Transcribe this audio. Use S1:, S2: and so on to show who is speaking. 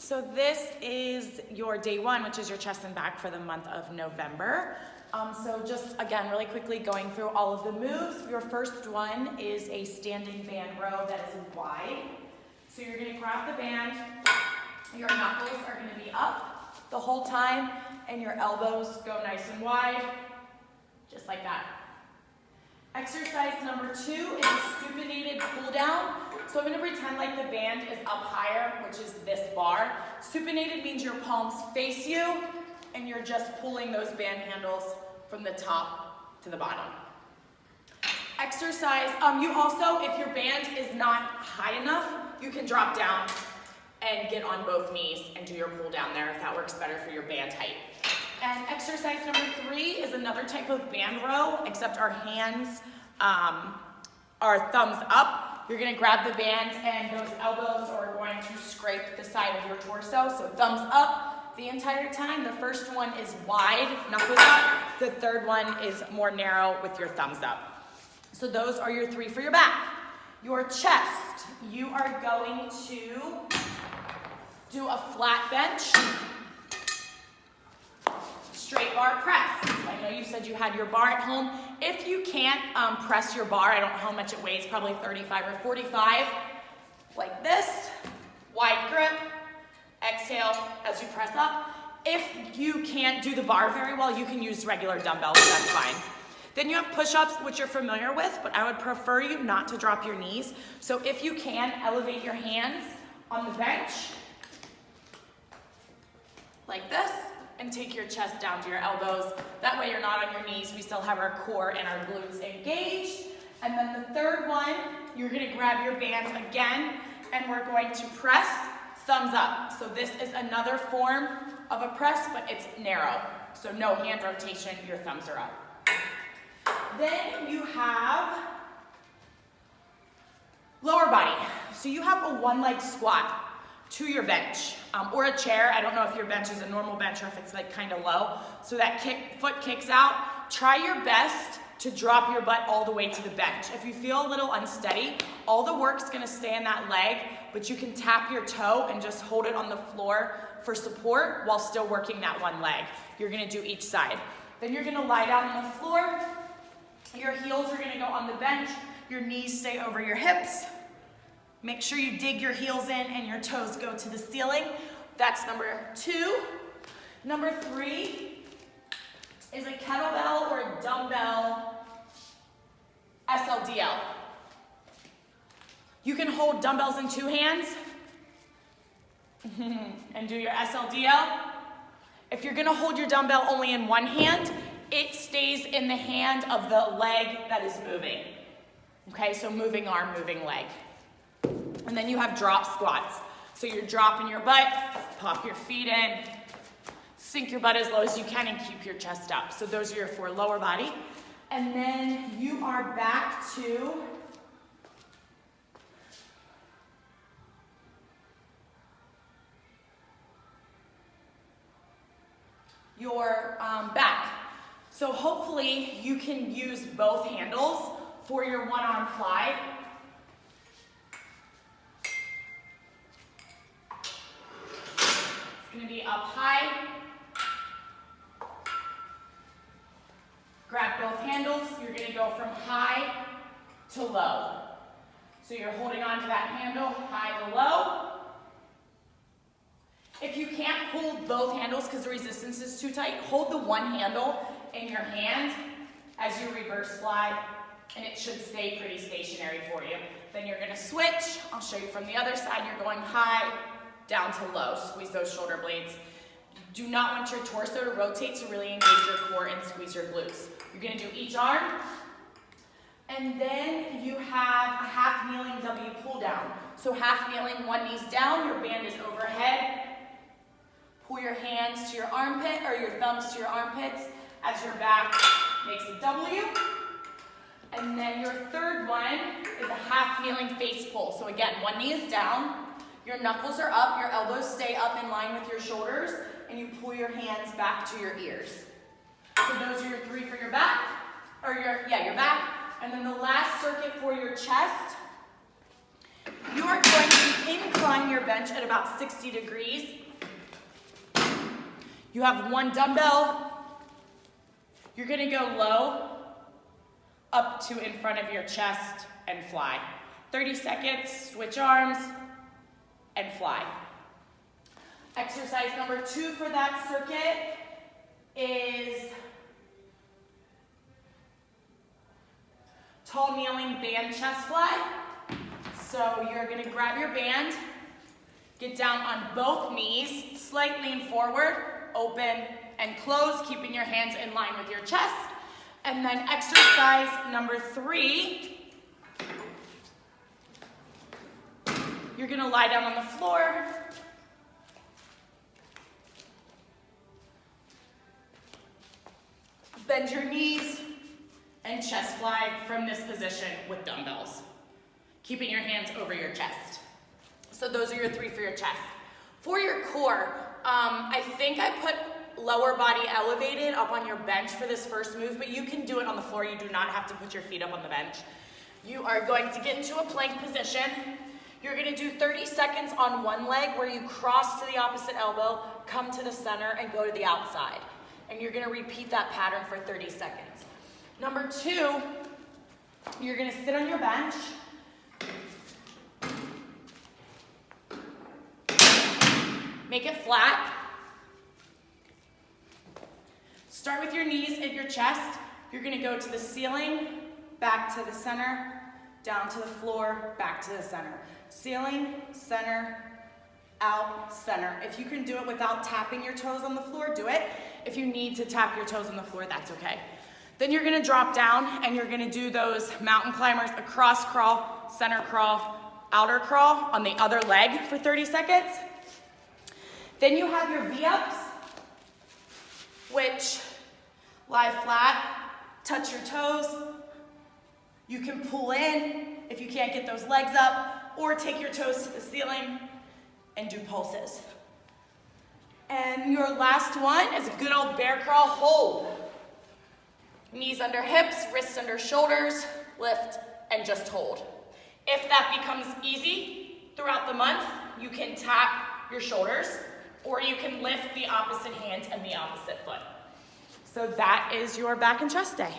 S1: So this is your day one, which is your chest and back for the month of November. So just again, really quickly going through all of the moves. Your first one is a standing band row that is wide. So you're gonna grab the band, your knuckles are gonna be up the whole time, and your elbows go nice and wide, just like that. Exercise number 2 is a supinated pull down. So I'm going to pretend like the band is up higher, which is this bar. Supinated means your palms face you, and you're just pulling those band handles from the top to the bottom. Exercise, you also, if your band is not high enough, you can drop down and get on both knees and do your pull down there if that works better for your band height. And exercise number 3 is another type of band row, except our hands are thumbs up. You're gonna grab the band and those elbows are going to scrape the side of your torso. So thumbs up the entire time. The first one is wide, knuckles up. The third one is more narrow with your thumbs up. So those are your 3 for your back. Your chest, you are going to do a flat bench, straight bar press. I know you said you had your bar at home. If you can't press your bar, I don't know how much it weighs, probably 35 or 45, like this, wide grip, exhale as you press up. If you can't do the bar very well, you can use regular dumbbells, that's fine. Then you have push-ups, which you're familiar with, but I would prefer you not to drop your knees. So if you can, elevate your hands on the bench, like this, and take your chest down to your elbows. That way you're not on your knees. We still have our core and our glutes engaged. And then the third one, you're gonna grab your band again, and we're going to press thumbs up. So this is another form of a press, but it's narrow. So no hand rotation, your thumbs are up. Then you have lower body. So you have a one-leg squat to your bench or a chair. I don't know if your bench is a normal bench or if it's like kind of low. So that foot kicks out. Try your best to drop your butt all the way to the bench. If you feel a little unsteady, all the work's gonna stay in that leg, but you can tap your toe and just hold it on the floor for support while still working that one leg. You're gonna do each side. Then you're gonna lie down on the floor. Your heels are gonna go on the bench. Your knees stay over your hips. Make sure you dig your heels in and your toes go to the ceiling. That's number 2. Number 3 is a kettlebell or a dumbbell SLDL. You can hold dumbbells in 2 hands and do your SLDL. If you're gonna hold your dumbbell only in 1 hand, it stays in the hand of the leg that is moving. Okay, so moving arm, moving leg. And then you have drop squats. So you're dropping your butt, pop your feet in, sink your butt as low as you can and keep your chest up. So those are your 4 lower body. And then you are back to your back. So hopefully you can use both handles for your one-arm fly. It's gonna be up high. Grab both handles. You're gonna go from high to low. So you're holding on to that handle, high to low. If you can't hold both handles because the resistance is too tight, hold the one handle in your hand as you reverse fly, and it should stay pretty stationary for you. Then you're gonna switch. I'll show you from the other side. You're going high, down to low. Squeeze those shoulder blades. You do not want your torso to rotate, so really engage your core and squeeze your glutes. You're gonna do each arm. And then you have a half kneeling W pull down. So half kneeling, one knee's down, your band is overhead. Pull your hands to your armpit, or your thumbs to your armpits as your back makes a W. And then your third one is a half kneeling face pull. So again, one knee is down, your knuckles are up, your elbows stay up in line with your shoulders, and you pull your hands back to your ears. So those are your 3 for your back, or your back. And then the last circuit for your chest You are going to incline your bench at about 60 degrees. You have one dumbbell. You're gonna go low, up to in front of your chest and fly. 30 seconds, switch arms, and fly. Exercise number 2 for that circuit is tall kneeling band chest fly. So you're gonna grab your band, get down on both knees, slight lean forward, open and close, keeping your hands in line with your chest. And then exercise number 3, you're gonna lie down on the floor. Bend your knees and chest fly from this position with dumbbells, keeping your hands over your chest. So those are your 3 for your chest. For your core, I think I put lower body elevated up on your bench for this first move, but you can do it on the floor. You do not have to put your feet up on the bench. You are going to get into a plank position. You're gonna do 30 seconds on one leg where you cross to the opposite elbow, come to the center, and go to the outside. And you're gonna repeat that pattern for 30 seconds. Number 2, you're gonna sit on your bench. Make it flat. Start with your knees at your chest. You're gonna go to the ceiling, back to the center, down to the floor, back to the center. Ceiling, center, out, center. If you can do it without tapping your toes on the floor, do it. If you need to tap your toes on the floor, that's okay. Then you're gonna drop down and you're gonna do those mountain climbers, a cross crawl, center crawl, outer crawl on the other leg for 30 seconds. Then you have your V-ups, which lie flat, touch your toes. You can pull in if you can't get those legs up, or take your toes to the ceiling and do pulses. And your last one is a good old bear crawl hold. Knees under hips, wrists under shoulders, lift and just hold. If that becomes easy throughout the month, you can tap your shoulders, or you can lift the opposite hand and the opposite foot. So that is your back and chest day.